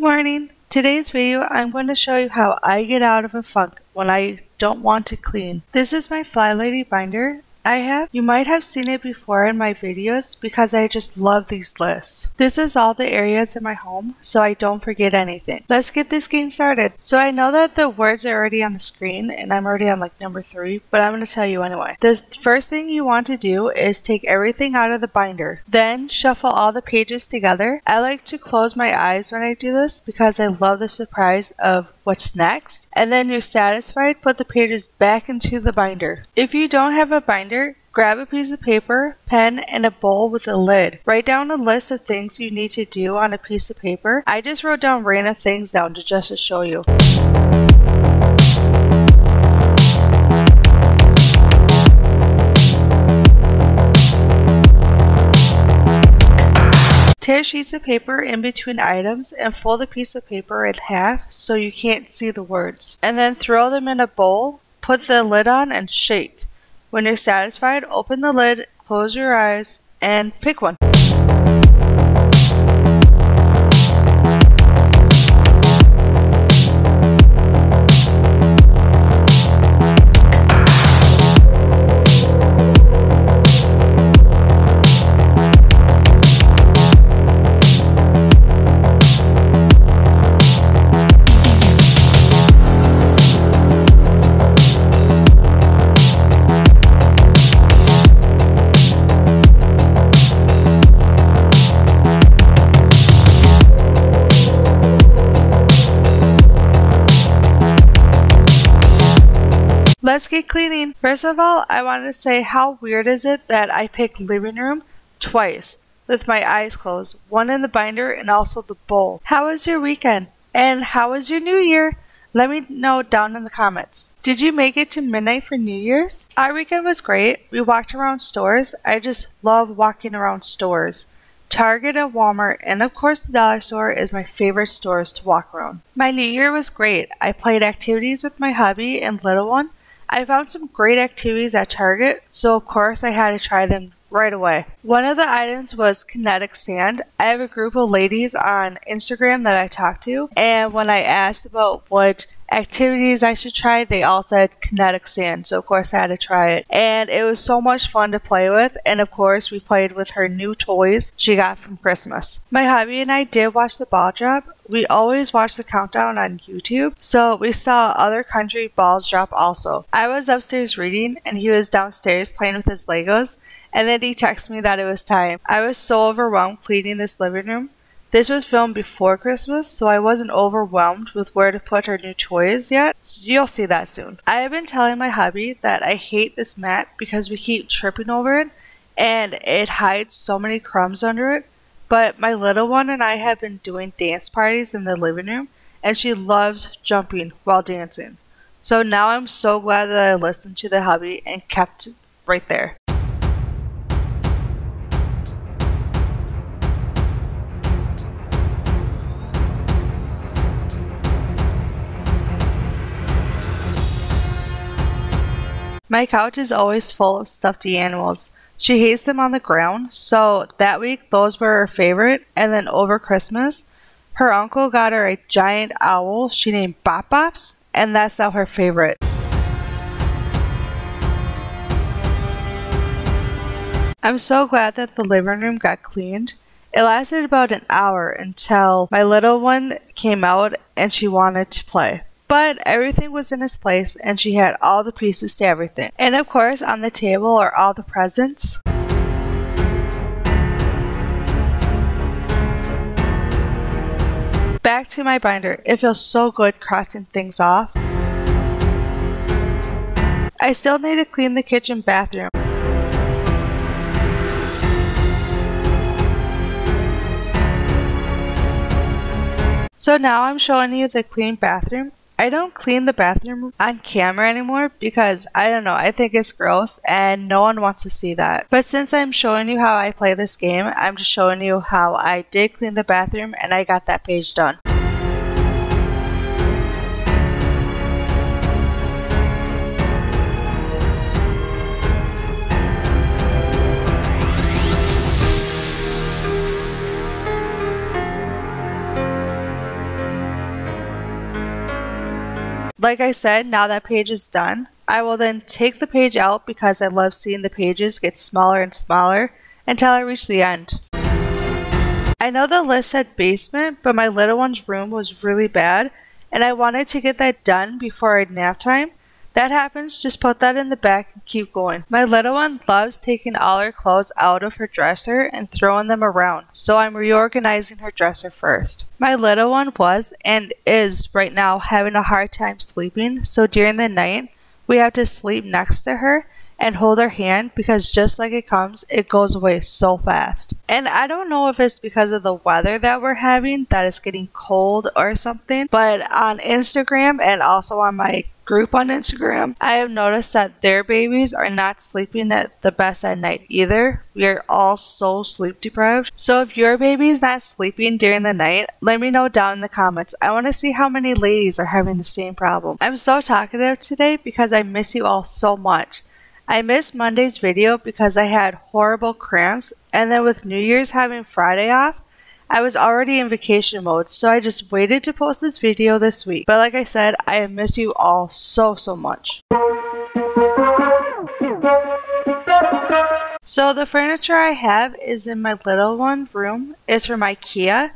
morning. Today's video, I'm going to show you how I get out of a funk when I don't want to clean. This is my Fly Lady binder you might have seen it before in my videos because I just love these lists. This is all the areas in my home so I don't forget anything. Let's get this game started. So I know that the words are already on the screen and I'm already on like number 3, but I'm going to tell you anyway. The first thing you want to do is take everything out of the binder. Then shuffle all the pages together. I like to close my eyes when I do this because I love the surprise of what's next. And then you're satisfied, put the pages back into the binder. If you don't have a binder, grab a piece of paper, pen, and a bowl with a lid. Write down a list of things you need to do on a piece of paper. I just wrote down random things down just to show you. Tear sheets of paper in between items and fold the piece of paper in half so you can't see the words. And then throw them in a bowl, put the lid on, and shake. When you're satisfied, open the lid, close your eyes, and pick one. Let's get cleaning. First of all, I wanted to say how weird is it that I picked living room twice with my eyes closed, one in the binder and also the bowl. How was your weekend? And how was your new year? Let me know down in the comments. Did you make it to midnight for New Year's? Our weekend was great. We walked around stores. I just love walking around stores. Target and Walmart, and of course the dollar store is my favorite stores to walk around. My new year was great. I played activities with my hubby and little one. I found some great activities at Target, so of course I had to try them right away. One of the items was kinetic sand. I have a group of ladies on Instagram that I talk to, and when I asked about what activities I should try, they all said kinetic sand, so of course I had to try it. And it was so much fun to play with, and of course we played with her new toys she got from Christmas. My hubby and I did watch the ball drop. We always watch the countdown on YouTube, so we saw other country balls drop also. I was upstairs reading and he was downstairs playing with his Legos, and then he texted me that it was time. I was so overwhelmed cleaning this living room. This was filmed before Christmas, so I wasn't overwhelmed with where to put our new toys yet. So you'll see that soon. I have been telling my hubby that I hate this mat because we keep tripping over it and it hides so many crumbs under it. But my little one and I have been doing dance parties in the living room and she loves jumping while dancing. So now I'm so glad that I listened to the hubby and kept it right there. My couch is always full of stuffed animals. She hates them on the ground, so that week those were her favorite, and then over Christmas, her uncle got her a giant owl she named Bop Bops, and that's now her favorite. I'm so glad that the living room got cleaned. It lasted about an hour until my little one came out and she wanted to play. But everything was in its place and she had all the pieces to everything. And of course on the table are all the presents. Back to my binder. It feels so good crossing things off. I still need to clean the kitchen bathroom. So now I'm showing you the clean bathroom. I don't clean the bathroom on camera anymore because I don't know, I think it's gross and no one wants to see that. But since I'm showing you how I play this game, I'm just showing you how I did clean the bathroom and I got that page done. like I said, now that page is done, I will then take the page out because I love seeing the pages get smaller and smaller until I reach the end. I know the list said basement, but my little one's room was really bad and I wanted to get that done before our nap time. That happens, just put that in the back and keep going. My little one loves taking all her clothes out of her dresser and throwing them around, so I'm reorganizing her dresser first. My little one was and is right now having a hard time sleeping, so during the night we have to sleep next to her and hold her hand because just like it comes, it goes away so fast. And I don't know if it's because of the weather that we're having, that it's getting cold or something, but on Instagram and also on my group on Instagram, I have noticed that their babies are not sleeping at the best at night either. We are all so sleep deprived. So if your baby's not sleeping during the night, let me know down in the comments. I want to see how many ladies are having the same problem. I'm so talkative today because I miss you all so much. I missed Monday's video because I had horrible cramps, and then with New Year's having Friday off, I was already in vacation mode, so I just waited to post this video this week. But like I said, I have missed you all so much. So the furniture I have is in my little one room. It's from IKEA.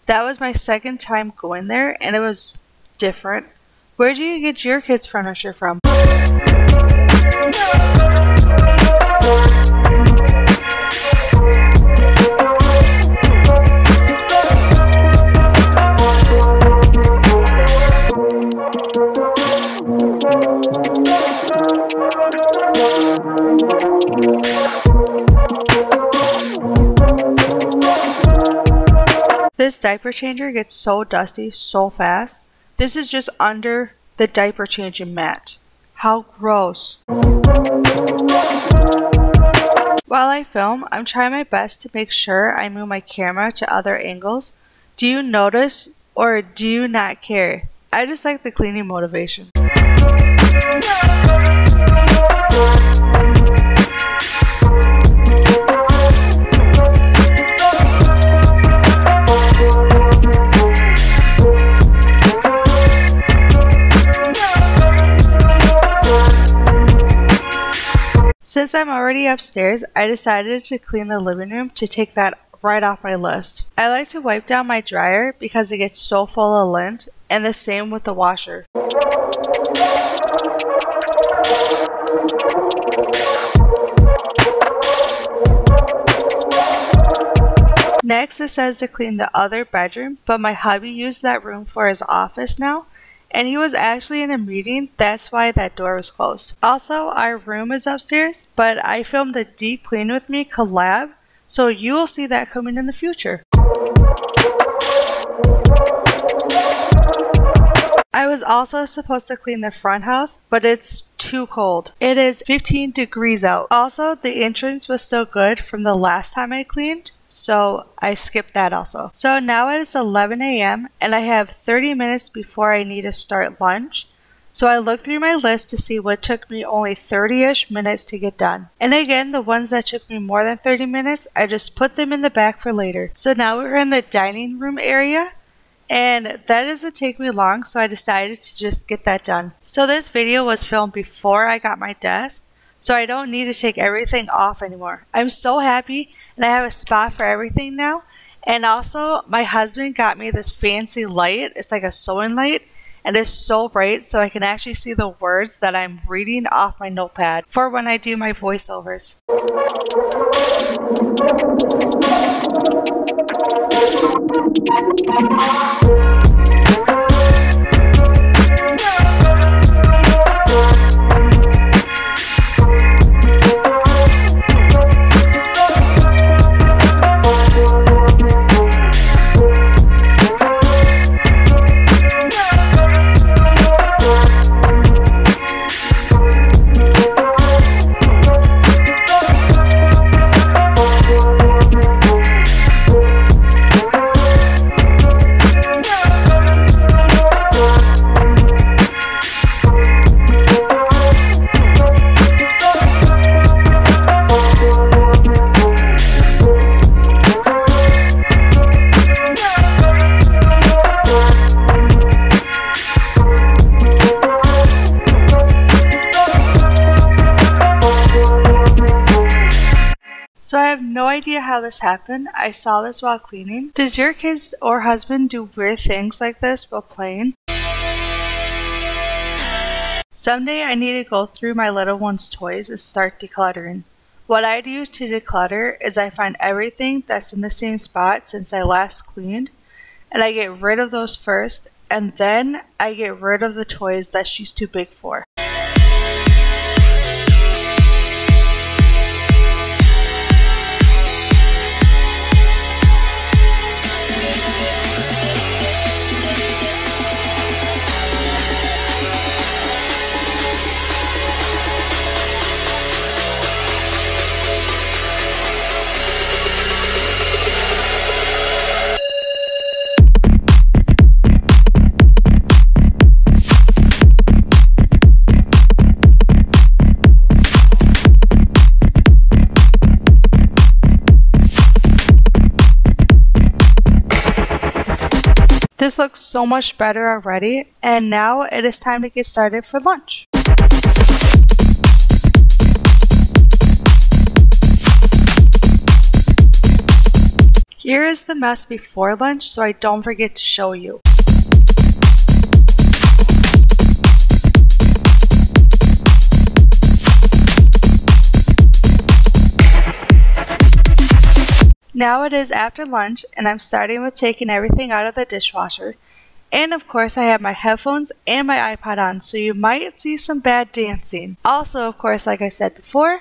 That was my second time going there and it was different. Where do you get your kids' furniture from? This diaper changer gets so dusty so fast. This is just under the diaper changing mat. How gross. While I film, I'm trying my best to make sure I move my camera to other angles. Do you notice or do you not care? I just like the cleaning motivation. Since I'm already upstairs, I decided to clean the living room to take that right off my list. I like to wipe down my dryer because it gets so full of lint, and the same with the washer. Next, it says to clean the other bedroom, but my hubby used that room for his office now, and he was actually in a meeting, that's why that door was closed. Also, our room is upstairs, but I filmed a Deep Clean With Me collab, so you will see that coming in the future. I was also supposed to clean the front house, but it's too cold. It is 15 degrees out. Also, the entrance was still good from the last time I cleaned, so I skipped that also. So now it is 11 a.m. and I have 30 minutes before I need to start lunch. So I looked through my list to see what took me only 30-ish minutes to get done. And again, the ones that took me more than 30 minutes, I just put them in the back for later. So now we're in the dining room area. And that doesn't take me long, so I decided to just get that done. So this video was filmed before I got my desk, so I don't need to take everything off anymore. I'm so happy, and I have a spot for everything now. And also, my husband got me this fancy light. It's like a sewing light, and it's so bright, so I can actually see the words that I'm reading off my notepad for when I do my voiceovers. how this happened. I saw this while cleaning. Does your kids or husband do weird things like this while playing? Someday I need to go through my little one's toys and start decluttering. What I do to declutter is I find everything that's in the same spot since I last cleaned, and I get rid of those first, and then I get rid of the toys that she's too big for. This looks so much better already, and now it is time to get started for lunch. Here is the mess before lunch so I don't forget to show you. Now it is after lunch, and I'm starting with taking everything out of the dishwasher. And of course I have my headphones and my iPod on, so you might see some bad dancing. Also, of course, like I said before,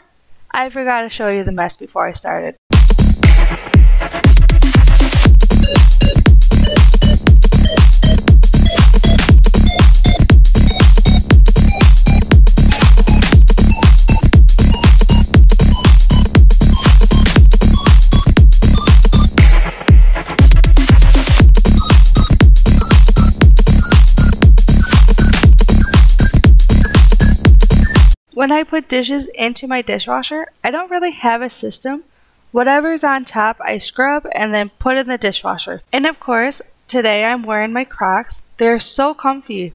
I forgot to show you the mess before I started. When I put dishes into my dishwasher, I don't really have a system. Whatever's on top, I scrub and then put in the dishwasher. And of course, today I'm wearing my Crocs. They're so comfy.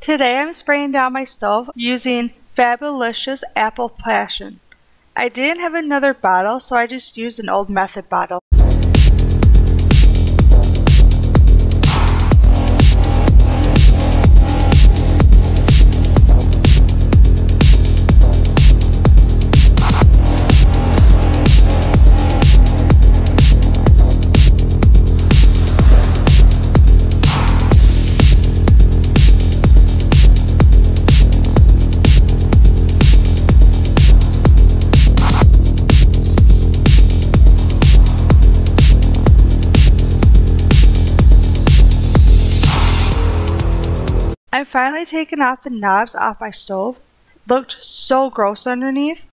Today I'm spraying down my stove using Fabulicious Apple Passion. I didn't have another bottle, so I just used an old Method bottle. I'm finally taking off the knobs off my stove. Looked so gross underneath.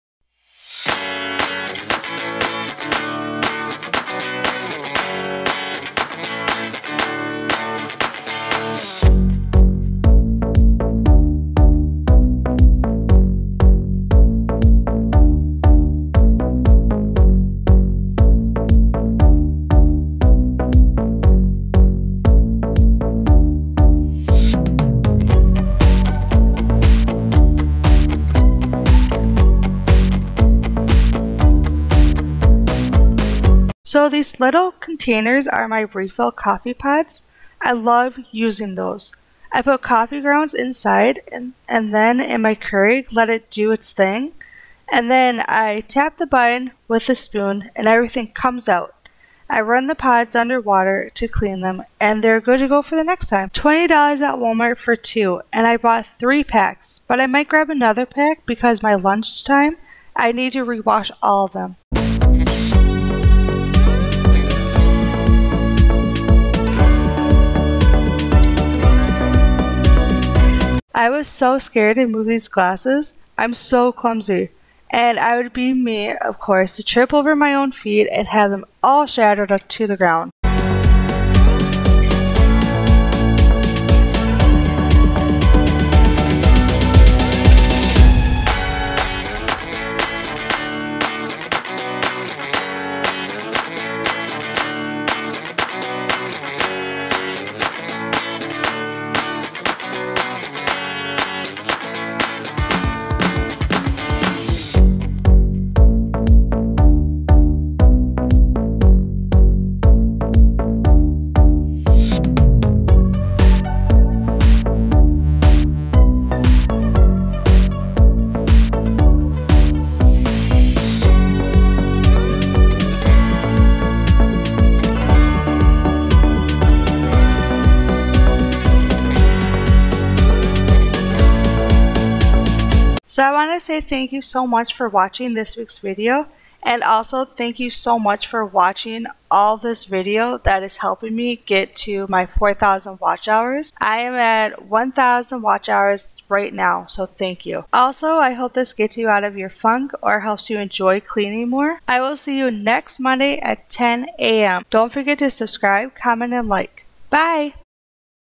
So these little containers are my refill coffee pods. I love using those. I put coffee grounds inside and then in my Keurig let it do its thing. And then I tap the button with a spoon and everything comes out. I run the pods under water to clean them and they're good to go for the next time. $20 at Walmart for 2 and I bought 3 packs, but I might grab another pack because my lunchtime I need to rewash all of them. I was so scared to move these glasses. I'm so clumsy. And I would be me, of course, to trip over my own feet and have them all shattered to the ground. So I want to say thank you so much for watching this week's video, and also thank you so much for watching all this video that is helping me get to my 4,000 watch hours. I am at 1,000 watch hours right now, so thank you. Also, I hope this gets you out of your funk or helps you enjoy cleaning more. I will see you next Monday at 10 a.m. Don't forget to subscribe, comment, and like. Bye!